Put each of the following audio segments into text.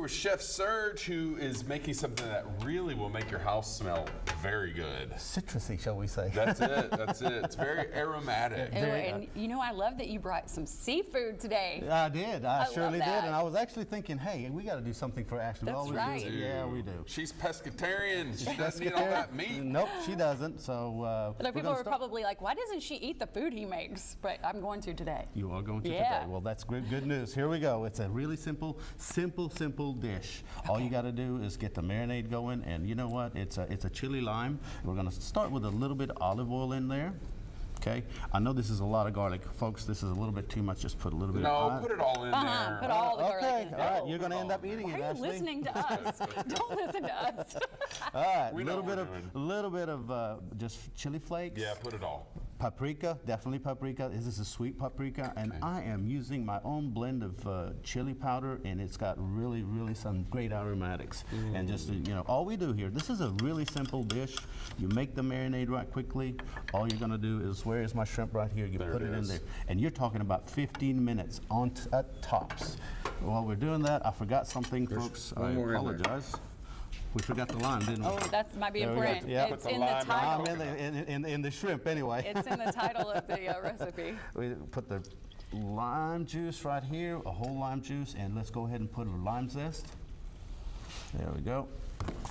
with Chef Serge, who is making something that really will make your house smell very good. Citrusy, shall we say. That's it. That's it. It's very aromatic. And you know, I love that you brought some seafood today. I did. I surely did. that. And I was actually thinking, hey, we got to do something for Ashley. That's right. Yeah, we do. She's pescatarian. She doesn't eat all that meat. Nope, she doesn't. So Other people are probably like, why doesn't she eat the food he makes? But I'm going to today. You are going to Yeah. today. Well, that's good news. Here we go. It's a really simple dish. All you got to do is get the marinade going, and you know what? It's a chili lime. We're going to start with a little bit of olive oil in there. Okay. I know this is a lot of garlic, folks. This is a little bit too much. Just put a little bit. No, put it all in there. Put all the garlic Okay. in. All right. You're going to end up eating Why it, are you Ashley. listening to us? Don't listen to us. All right. We A know little what bit we're of little bit of just chili flakes. Yeah, put it all. Paprika, definitely paprika. This is a sweet paprika, and I am using my own blend of chili powder, and it's got really some great aromatics. And just all we do here, this is a really simple dish. You make the marinade right quickly. All you're gonna do is, where is my shrimp right here? You put it in there, and you're talking about 15 minutes at tops. While we're doing that, I forgot something, folks. I apologize. We forgot the lime, didn't we? Oh, that might be There we go. important. Yeah. It's Put the in the lime title. I'm in the shrimp anyway. It's in the title of the recipe. We put the lime juice right here, a whole lime juice, and let's go ahead and put a lime zest. There we go.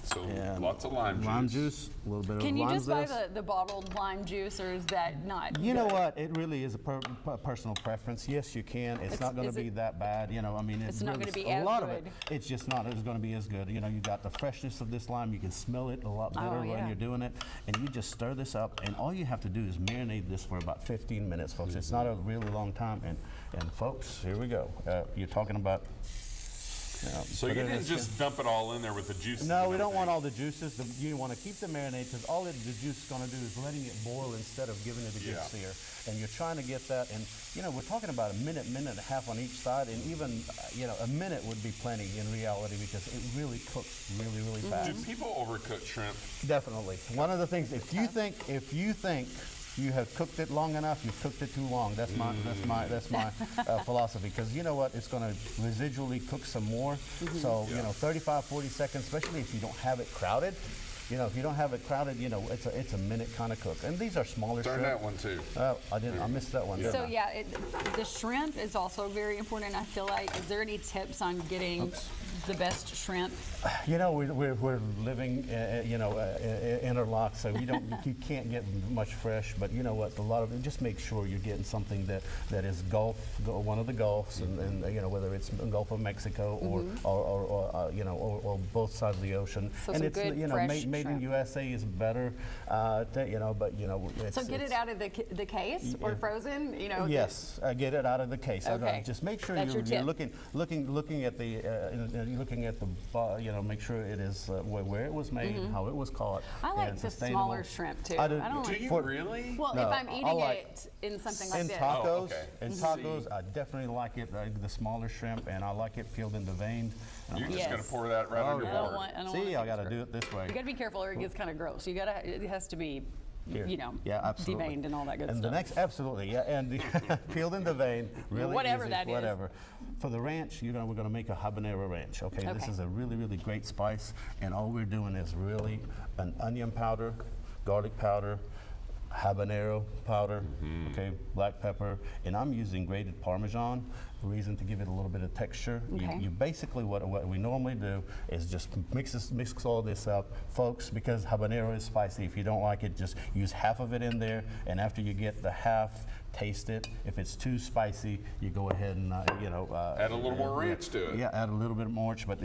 So And lots of lime juice. Lime juice, a little bit Can of you lime just buy zest. the bottled lime juice, or is that not? You know good? what? It really is a personal preference. Yes, you can. It's not going to be that bad. I mean, It's not really, gonna be a as lot of good. it. It's just not. It's going to be as good. You got the freshness of this lime. You can smell it a lot better when yeah. you're doing it, and you just stir this up. And all you have to do is marinate this for about 15 minutes, folks. It's not a really long time. And folks, here we go. You're talking about. So you didn't just dump it all in there with the juices? No, we don't want all the juices. You want to keep the marinade, because all the juice is going to do is letting it boil instead of giving it a good sear. And you're trying to get that. And we're talking about a minute and a half on each side, and even a minute would be plenty in reality, because it really cooks really fast. Do people overcook shrimp? Definitely. One of the things, if you think you have cooked it long enough, you've cooked it too long. That's my philosophy, because you know what, it's going to residually cook some more. So 35, 40 seconds, especially if you don't have it crowded. If you don't have it crowded, it's a minute kind of cook. And these are smaller Turn shrimp. that one too. Oh, I missed that one. So yeah, the shrimp is also very important. I feel like, is there any tips on getting the best shrimp? We're living, interlocked, so you can't get much fresh. But you know what? A lot of it, just make sure you're getting something that is one of the Gulfs, and whether it's the Gulf of Mexico or both sides of the ocean. So and some it's good fresh made in shrimp. USA is better, So get it out of the case or frozen. Yes, get it out of the case. Okay. Just make sure That's your you're tip. looking at the make sure it is where it was made, how it was caught. I like and the sustainable. smaller shrimp too. I do. don't Do like. you really? Well, No, if I'm I eating like- it in something like In this. tacos, Oh, okay. I definitely like it, the smaller shrimp, and I like it peeled in the vein. You're just Yes. going to pour that right on your I don't board. want. I don't See, want I got to do it this way. You got to be careful, or it gets kind of gross. It has to be, Here. deveined absolutely. and all that good And stuff. the next, absolutely, yeah, and the peeled in the vein, really Whatever easy, that is. whatever. For the ranch, we're going to make a habanero ranch. Okay, this Okay. is a really great spice, and all we're doing is really an onion powder, garlic powder, habanero powder, okay, black pepper, and I'm using grated Parmesan. The reason to give it a little bit of texture. Okay. You basically what we normally do is just mix all this up, folks. Because habanero is spicy. If you don't like it, just use half of it in there, and after you get the half, taste it. If it's too spicy, you go ahead and Add a little more ranch to it. Yeah, add a little bit more, but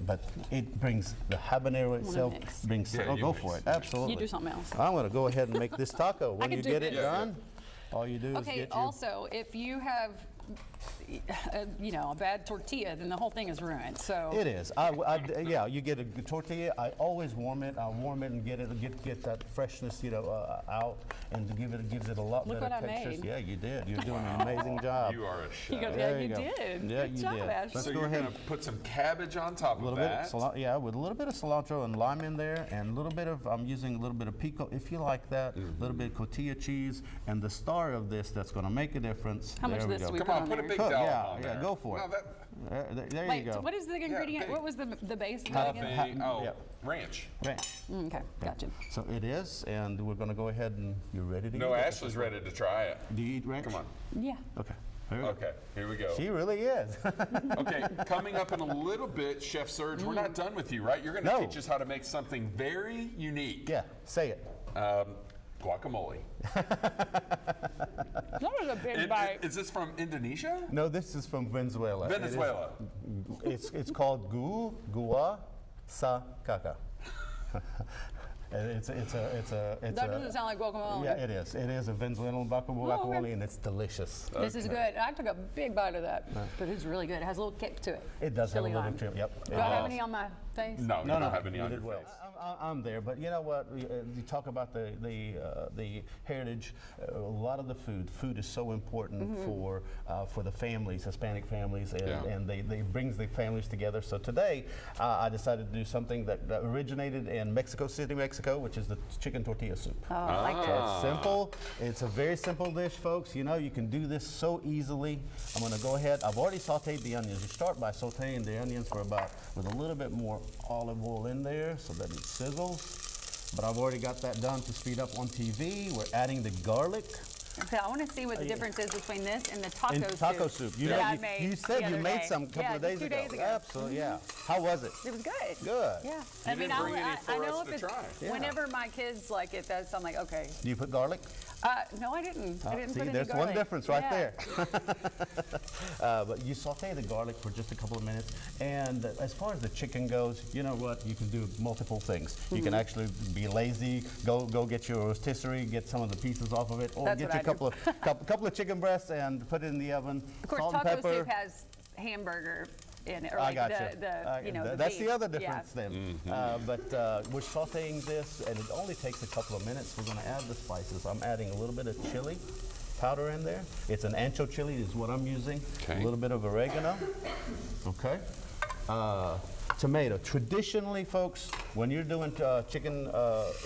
but it brings the habanero itself mix. brings. Yeah, Oh, you go mix. for it. Absolutely. You do something else. I'm going to go ahead and make this taco. When can you do get it this. done, all you do is Okay. get your. Also, if you have, a bad tortilla, then the whole thing is ruined. So It is. Yeah, you get a tortilla. I always warm it. I warm it and get that freshness, out, and gives it a lot Look better what I texture. made. Yeah, you did. You're doing an amazing job. You are a chef. There you you go. did. Yeah, Good you job, did. Ashley. Let's So go you're ahead. going to put some cabbage on top A little of bit, that. with a little bit of cilantro and lime in there, and a little bit of, I'm using a little bit of pico, if you like that, a little bit of cotija cheese, and the star of this that's going to make a difference. How much there of we this go. do we Come Come on, on put a there. big Cook, dollop yeah, on yeah, there. go for No, it. There Wait, you go. what is the ingredient? big. What was the base of that again? Jalapeno, yeah. ranch. Ranch. Okay, gotcha. So it is, and we're going to go ahead and you're ready to No, eat it? Ashley's ready to try it. Do you eat ranch? Come on. Yeah. Okay. Here we go. Okay, here we go. She really is. Okay, coming up in a little bit, Chef Serge, we're not done with you, right? You're going to No. teach us how to make something very unique. Yeah, say it. Guacamole. That was a big bite. Is this from Indonesia? No, this is from Venezuela. Venezuela. It's called gua sa caca. And it's That doesn't sound like guacamole. yeah, it is. It is a Venezuelan guacamole, and it's delicious. This is good. I took a big bite of that, but it's really good. It has a little kick to it. It does have a Chili little lime. chili. Yep. Do I have any on my face? No, you No, don't no, have any you on did your well. face. I'm there, but you know what? You talk about the heritage. A lot of the food is so important for the families, Hispanic families, and they brings the families together. So today, I decided to do something that originated in Mexico City, Mexico, which is the chicken tortilla soup. Oh, I like So that. it's simple. It's a very simple dish, folks. You know, you can do this so easily. I'm going to go ahead. I've already sauteed the onions. You start by sauteing the onions with a little bit more olive oil in there so that it sizzles. But I've already got that done to speed up on TV. We're adding the garlic. Okay, I want to see what the difference is between this and the taco And soup. taco soup. You, that know, I made you said the you other made day. some a couple of days 2 ago. days ago. Absolutely, yeah. How was it? It was good. Good. Yeah. You didn't bring any for I know us if to it's try. Yeah. whenever my kids like it, I'm like, okay. Do you put garlic? No, I didn't. I didn't See, put any there's garlic. one difference right Yeah. there. But you saute the garlic for just a couple of minutes. And as far as the chicken goes, you know what? You can do multiple things. You can actually be lazy, go get your rotisserie, get some of the pieces off of it, or That's get what you a I do. couple of chicken breasts and put it in the oven. Of course, salt and taco pepper. soup has hamburger in it, or I like got the you. the That's beef. the other Yeah. difference then. But we're sauteing this, and it only takes a couple of minutes. We're going to add the spices. I'm adding a little bit of chili powder in there. It's an ancho chili is what I'm using. Okay. A little bit of oregano. Okay. Tomato. Traditionally, folks, when you're doing chicken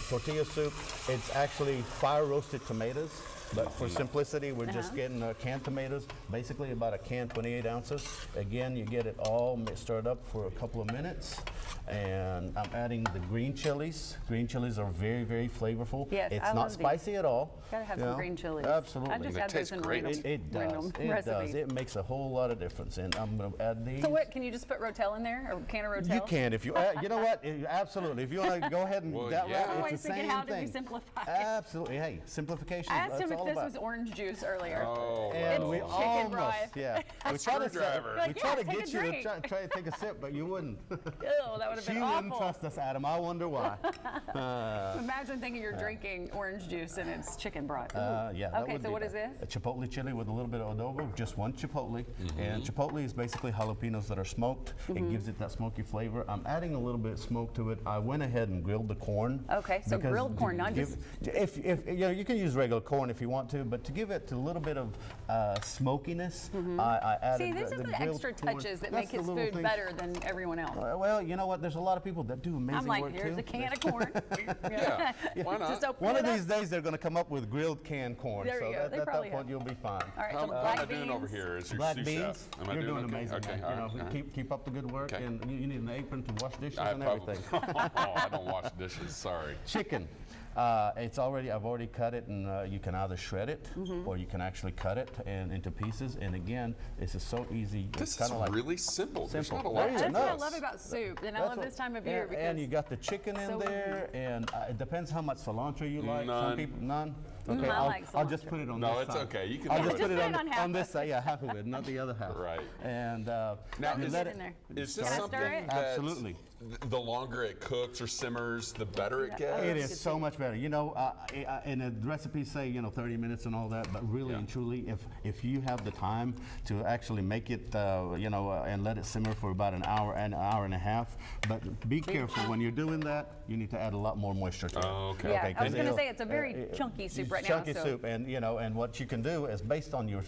tortilla soup, it's actually fire roasted tomatoes. But for simplicity, we're just getting canned tomatoes, basically about a can, 28 ounces. Again, you get it all stirred up for a couple of minutes. And I'm adding the green chilies. Green chilies are very, very flavorful. Yes, it's I not love these. spicy at all. Gotta have you some know. green chilies. Absolutely. I just It had those tastes in great. random, It does. random It recipes. does. It makes a whole lot of difference. And I'm going to add these. So what? Can you just put Rotel in there, or a can of Rotel? You can if you. You know what? Absolutely. If you want to go ahead and Well, that yeah. route, I'm it's always the thinking, same how do we thing. simplify it? Absolutely. Hey, simplification. I asked that's him if all this about. was orange juice earlier. Oh, And well. we chicken almost, broth. yeah. We try to screwdriver. we Like, try yeah, to take a get you to drink. try to take a sip, but you wouldn't. Ew, that would have She been wouldn't awful. trust us, Adam. I wonder why. Imagine thinking you're drinking orange juice and it's chicken broth. Ooh. Yeah. That Okay, would so be what is bad. this? A chipotle chili with a little bit of adobo, just one chipotle. And chipotle is basically jalapenos that are smoked. It gives it that smoky flavor. I'm adding a little bit of smoke to it. I went ahead and grilled the corn. Okay, so because grilled corn, to not give- If you know, you can use regular corn if you want to, but to give it a little bit of smokiness, I added See, these are the grilled extra corn. touches that That's make the his little food things. better than everyone else. Well, you know what? There's a lot of people that do amazing I'm like, work here's too. a can of corn. Yeah, why not? Just open One it of up. these days they're going to come up with grilled canned corn. There so you go. that, They at probably that point have. you'll be fine. All right, How, some how am black I doing over beans. here as your Black sous beans, chef? Am I you're doing okay? amazing. Okay, man. all You know, right, all right. keep up the good work, Okay. and you need an apron to wash dishes I and probably, everything. I don't wash dishes, sorry. Chicken. I've already cut it, and you can either shred it or you can actually cut it into pieces. And again, this is so easy. This it's is kind of like really simple. There's simple. not a lot There to you That's go. what I nuts. love about soup, and I That's love what- this time of year because and you got the chicken in so there, and it depends how much cilantro you like. None. Some people none. Okay, I like I'll just cilantro. put it on No, this it's side. okay. You can I'll do just it. put it Just put it on half on this of side, yeah, half of it, not the other half. Right. And Now, you is let it in there. Is this Can I stir something it? that Absolutely. the longer it cooks or simmers, the better it gets? It is so much better. You know, and the recipes say 30 minutes and all that, but really Yeah. and truly, if you have the time to actually make it, and let it simmer for about an hour and a half, but be careful when you're doing that. You need to add a lot more moisture to it. Oh, okay. Yeah, I was 'cause gonna it'll- say it's a very chunky soup right now, Chunky so- soup, and and what you can do is based on your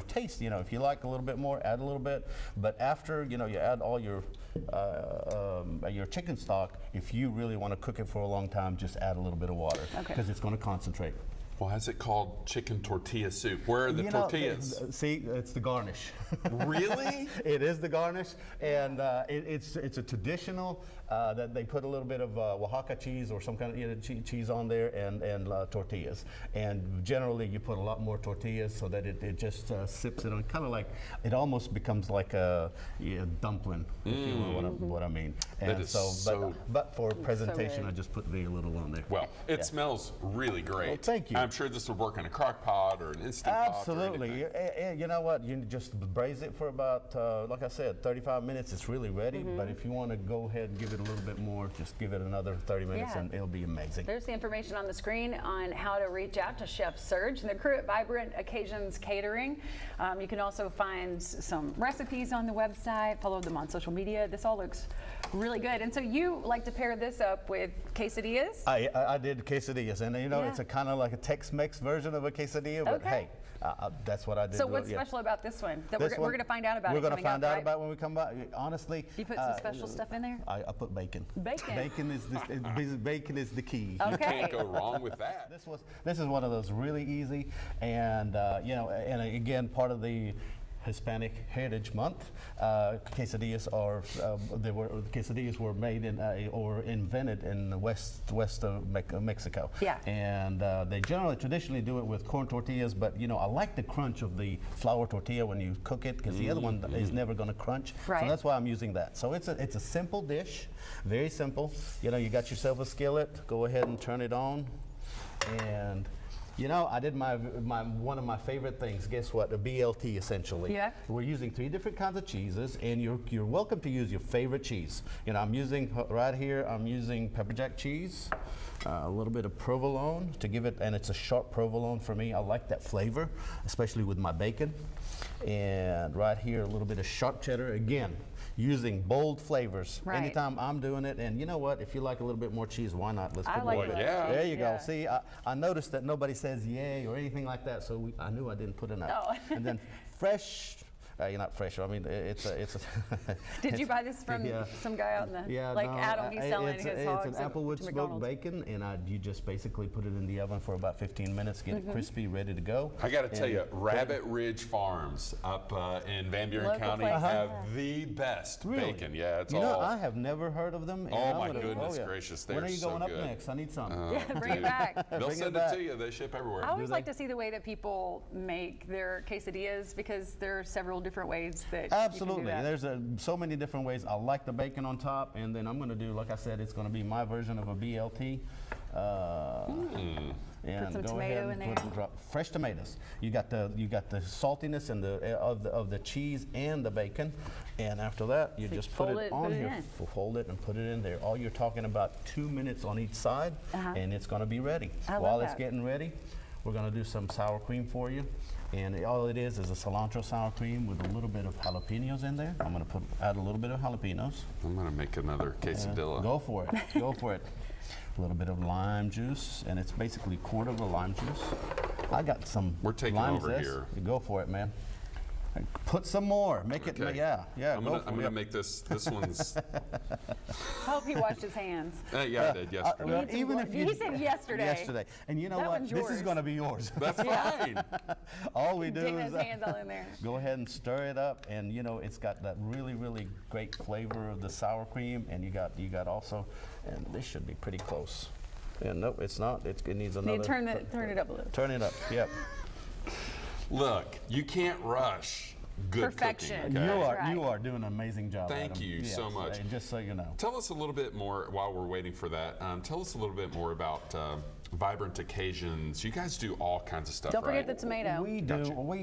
taste. If you like a little bit more, add a little bit. But after you add all your chicken stock, if you really want to cook it for a long time, just add a little bit of water Okay. because it's going to concentrate. Why is it called chicken tortilla soup? Where are the tortillas? See, it's the garnish. Really? It is the garnish, and it's a traditional that they put a little bit of Oaxaca cheese or some kind of cheese on there, and tortillas. And generally, you put a lot more tortillas so that it just sips it on, kind of like it almost becomes like a dumpling, if you know what I mean. That And is but for presentation, good. I just put very little on there. Well, it smells really great. Well, thank you. I'm sure this would work in a crock pot or an instant pot. Absolutely. You know what? You just braise it for about, like I said, 35 minutes. It's really ready. But if you want to go ahead and give it a little bit more, just give it another 30 minutes Yeah. and it'll be amazing. There's the information on the screen on how to reach out to Chef Serge and the crew at Vibrant Occasions Catering. You can also find some recipes on the website, follow them on social media. This all looks really good. And so you like to pair this up with quesadillas? I did quesadillas, and you know, Yeah. it's a kind of like a Tex-Mex version of a quesadilla, but Okay. hey, that's what I did. So what's yeah. special about this one that This we're one, going to find out about? We're it going to coming find up, out right? about when we come back. Honestly, You put some special stuff in there? I put bacon. Bacon. Bacon is bacon is the key. Okay. Can't go wrong with that. This is one of those really easy, and you know, and again, part of the Hispanic Heritage Month. Quesadillas were made in or invented in the west of Mexico. Yeah. And they traditionally do it with corn tortillas, but you know, I like the crunch of the flour tortilla when you cook it, because the other one is never going to crunch. Right. So that's why I'm using that. So it's a simple dish, very simple. You know, you got yourself a skillet. Go ahead and turn it on, and. You know, I did one of my favorite things. Guess what? A BLT, essentially. Yeah. We're using 3 different kinds of cheeses, and you're welcome to use your favorite cheese. You know, I'm using right here. I'm using pepper jack cheese, a little bit of provolone to give it, and it's a sharp provolone for me. I like that flavor, especially with my bacon. And right here, a little bit of sharp cheddar. Again, using bold flavors. Right. Anytime I'm doing it, and you know what? If you like a little bit more cheese, why not? Let's I put like more. it. Yeah. There you Yeah. go. See, I noticed that nobody says yay or anything like that, so I knew I didn't put enough. Oh. And then fresh. You're not fresh. I mean, it's a. Did you buy this from Yeah. some guy out in the like no, Adam? He's selling his hogs It's an Applewood to smoked McDonald's. bacon, and you just basically put it in the oven for about 15 minutes, get it crispy, ready to go. I got to tell And you, Rabbit Ridge Farms up in Van Buren Local County place. have the best Really? bacon. Yeah, it's You know, all. I have never heard of them. and Oh, I my would've- goodness gracious, When they're are you so going up good. next? I need some. Yeah, bring it back. They'll Bring it send it back. to you. They ship everywhere. I always they? like to see the way that people make their quesadillas, because there are several different ways that Absolutely. you can do that. There's so many different ways. I like the bacon on top, and then I'm going to do, like I said, it's going to be my version of a BLT. And Put some go tomato ahead and in there. drop fresh tomatoes. You got the saltiness and of the cheese and the bacon, and after that you So just fold put it, it on put it here. in. Fold it and put it in there. All you're talking about 2 minutes on each side, and it's going to be ready. I love While it's that. getting ready, we're going to do some sour cream for you. And all it is a cilantro sour cream with a little bit of jalapenos in there. I'm going to add a little bit of jalapenos. I'm going to make another quesadilla. Go for it. Go for it. A little bit of lime juice, and it's basically a quarter of a lime juice. I got some We're taking lime over zest. here. Go for it, man. And put some more. Make it, Okay. yeah. I'm go gonna for it. make this one's. I hope he washed his hands. Yeah, I did yesterday. Well, Need some even blood. if you He said yesterday. Yesterday, and you know That what? one's This is yours. going to be yours. That's fine. All we do Getting is his hands all in there. go ahead and stir it up, and you know it's got that really, really great flavor of the sour cream, and you got also, and this should be pretty close. And nope, it's not. It needs another. You turn it up a little. Turn it up. Yep. Look, you can't rush good Perfection. cooking. Okay? That's right. You are doing an amazing job. Thank Adam. you so much. And just so you know. Tell us a little bit more while we're waiting for that. Tell us a little bit more about Vibrant Occasions. You guys do all kinds of stuff, Don't right? forget the tomato. We do. Gotcha. We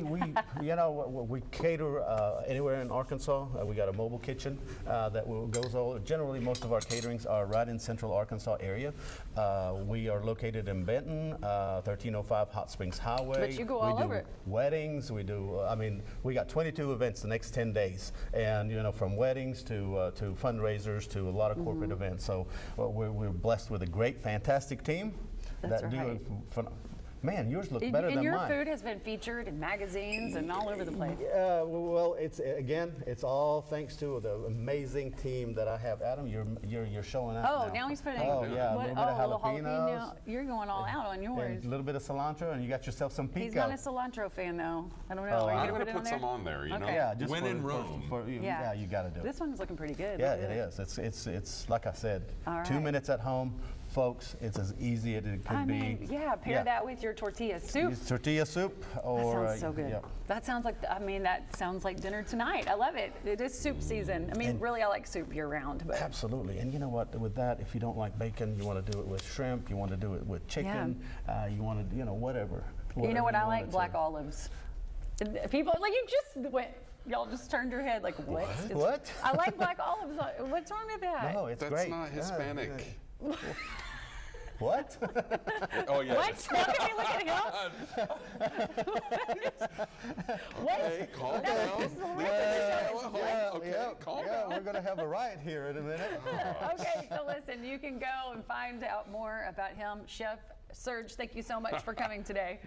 you know we cater anywhere in Arkansas. We got a mobile kitchen goes all. Generally, most of our caterings are right in Central Arkansas area. We are located in Benton, 1305 Hot Springs Highway. But you go all we do over it. Weddings. We do. I mean, we got 22 events the next 10 days, and you know, from weddings to fundraisers to a lot of corporate events. So we're blessed with a great, fantastic team. That's that do right. it Man, yours look better And than your mine. food has been featured in magazines and all over the place. Well, it's all thanks to the amazing team that I have. Adam, you're showing out Oh, now. now he's putting Oh yeah, a little bit of the jalapenos. You're going all out on yours. And a little bit of cilantro, and you got yourself some pico. He's not a cilantro fan though. I don't know. Oh, Are you I'm gonna going put to it on put there? some on there, you know. Okay. Yeah, just when for, in Rome. yeah, you got to do it. This one's looking pretty good. Yeah, Look at it is. It's like I said, All 2 right. minutes at home, folks. It's as easy as it could I be. mean, yeah, pair that with your tortilla soup. Use tortilla soup, That or sounds so good. yeah. That sounds like, that sounds like dinner tonight. I love it. It is soup season. I mean, really, I like soup year round, but Absolutely, and you know what? With that, if you don't like bacon, you want to do it with shrimp. You want to do it with chicken. You want to, whatever. you know what I like? wanted Black to. olives. And people, like you just went, y'all just turned your head like, what? What? I like black olives. What's wrong with that? No, it's That's great. not Yeah, Hispanic. yeah. What? Oh, yeah. What? Look at him. What? Hey, calm No, down. this is the rest of the show. Yeah, Okay, yeah, calm yeah, down. we're gonna have a riot here in a minute. Okay, so listen, you can go and find out more about him. Chef Serge, thank you so much for coming today.